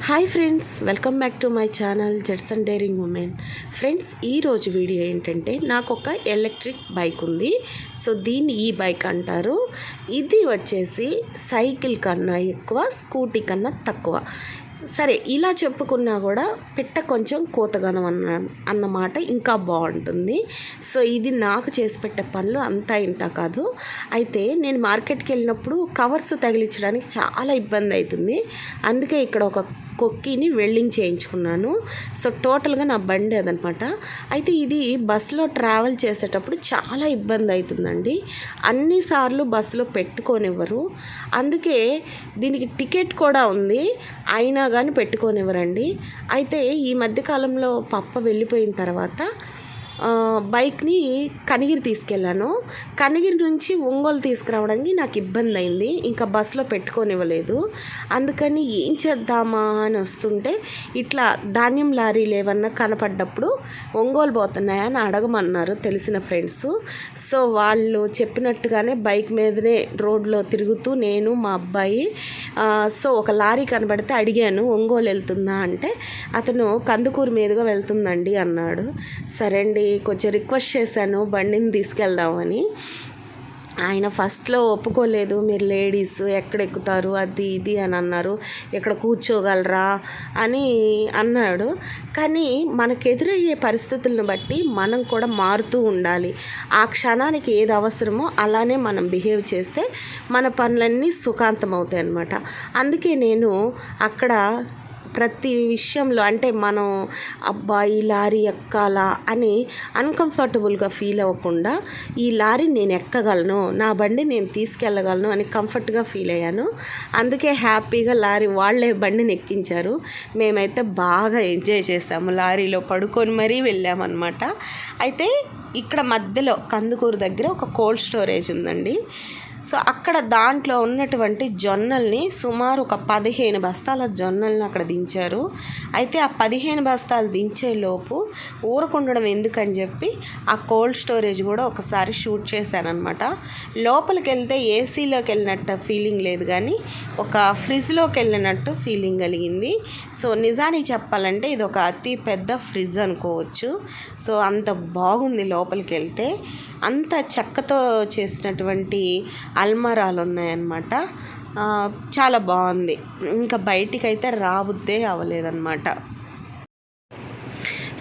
Hi friends, welcome back to my channel Jetson daring women. Friends, ఈరోజు video ఏంటంటే నాకు ఒక ఎలక్ట్రిక్ బైక్ ఉంది. సో దీన్ని ఈ బైక్ అంటారు. ఇది వచ్చేసి సైకిల్ కన్నా ఎక్కువ, స్కూటీ కన్నా తక్కువ. సరే, ఇలా చెప్పుకున్నా కూడా పిట్ట కొంచెం కోతగనం అన్నమాట ఇంకా బాగుంటుంది. సో ఇది నాకు చేసి పెట్టే పనులు అంతా ఇంత కాదు. అయితే నేను మార్కెట్కి వెళ్ళినప్పుడు కవర్స్ తగిలించడానికి చాలా ఇబ్బంది అవుతుంది. అందుకే ఇక్కడ ఒక కొక్కిని వెల్డింగ్ చేయించుకున్నాను. సో టోటల్గా నా బండి అదనమాట. అయితే ఇది బస్సులో ట్రావెల్ చేసేటప్పుడు చాలా ఇబ్బంది అవుతుందండి. అన్నిసార్లు బస్సులో పెట్టుకోనివ్వరు. అందుకే దీనికి టికెట్ కూడా ఉంది, అయినా కానీ పెట్టుకోనివ్వరండి. అయితే ఈ మధ్యకాలంలో పప్ప వెళ్ళిపోయిన తర్వాత బైక్ని కనిగిరి తీసుకెళ్ళాను. కనిగిరి నుంచి ఒంగోలు తీసుకురావడానికి నాకు ఇబ్బంది అయింది. ఇంకా బస్సులో పెట్టుకోనివ్వలేదు. అందుకని ఏం చేద్దామా అని వస్తుంటే ఇట్లా ధాన్యం లారీలు ఏమన్నా కనపడ్డప్పుడు ఒంగోలు పోతున్నాయని అడగమన్నారు తెలిసిన ఫ్రెండ్స్. సో వాళ్ళు చెప్పినట్టుగానే బైక్ మీదనే రోడ్లో తిరుగుతూ నేను మా అబ్బాయి సో ఒక లారీ కనబడితే అడిగాను, ఒంగోలు వెళ్తుందా అంటే అతను కందుకూరు మీదుగా వెళ్తుందండి అన్నాడు. సరే అండి, కొంచెం రిక్వెస్ట్ చేశాను బండిని తీసుకెళ్దామని. ఆయన ఫస్ట్లో ఒప్పుకోలేదు. మీరు లేడీస్ ఎక్కడ ఎక్కుతారు అది ఇది అని అన్నారు, ఎక్కడ కూర్చోగలరా అని అన్నాడు. కానీ మనకు ఎదురయ్యే పరిస్థితులను బట్టి మనం కూడా మారుతూ ఉండాలి. ఆ క్షణానికి ఏది అవసరమో అలానే మనం బిహేవ్ చేస్తే మన పనులన్నీ సుఖాంతం అవుతాయి అన్నమాట. అందుకే నేను అక్కడ ప్రతి విషయంలో అంటే మనం అబ్బాయి లారీ ఎక్కాలా అని అన్కంఫర్టబుల్గా ఫీల్ అవ్వకుండా ఈ లారీ నేను ఎక్కగలను, నా బండి నేను తీసుకెళ్ళగలను అని కంఫర్ట్గా ఫీల్ అయ్యాను. అందుకే హ్యాపీగా లారీ వాళ్ళే బండిని ఎక్కించారు. మేమైతే బాగా ఎంజాయ్ చేసాము, లారీలో పడుకొని మరీ వెళ్ళామన్నమాట. అయితే ఇక్కడ మధ్యలో కందుకూరు దగ్గర ఒక కోల్డ్ స్టోరేజ్ ఉందండి. సో అక్కడ దాంట్లో ఉన్నటువంటి జొన్నల్ని సుమారు ఒక 15 బస్తాల జొన్నల్ని అక్కడ దించారు. అయితే ఆ 15 బస్తాలు దించేలోపు ఊరకుండడం ఎందుకని చెప్పి ఆ కోల్డ్ స్టోరేజ్ కూడా ఒకసారి షూట్ చేశానమాట. లోపలికి వెళ్తే ఏసీలోకి వెళ్ళినట్టు ఫీలింగ్ లేదు, కానీ ఒక ఫ్రిడ్జ్లోకి వెళ్ళినట్టు ఫీలింగ్ కలిగింది. సో నిజానికి చెప్పాలంటే ఇది ఒక అతి పెద్ద ఫ్రిడ్జ్ అనుకోవచ్చు. సో అంత బాగుంది. లోపలికి వెళ్తే అంత చెక్కతో చేసినటువంటి అల్మారాలు ఉన్నాయన్నమాట. చాలా బాగుంది. ఇంకా బయటికి అయితే రాబుద్దే అవ్వలేదన్నమాట.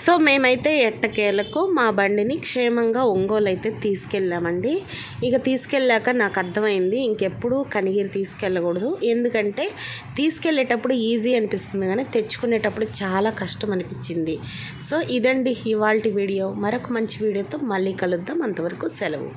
సో మేమైతే ఎట్టకేలకు మా బండిని క్షేమంగా ఒంగోలు అయితే తీసుకెళ్ళామండి. ఇక తీసుకెళ్ళాక నాకు అర్థమైంది ఇంకెప్పుడు కనిగిరి తీసుకెళ్ళకూడదు. ఎందుకంటే తీసుకెళ్ళేటప్పుడు ఈజీ అనిపిస్తుంది, కానీ తెచ్చుకునేటప్పుడు చాలా కష్టం అనిపించింది. సో ఇదండి ఇవాల్టి వీడియో. మరొక మంచి వీడియోతో మళ్ళీ కలుద్దాం. అంతవరకు సెలవు.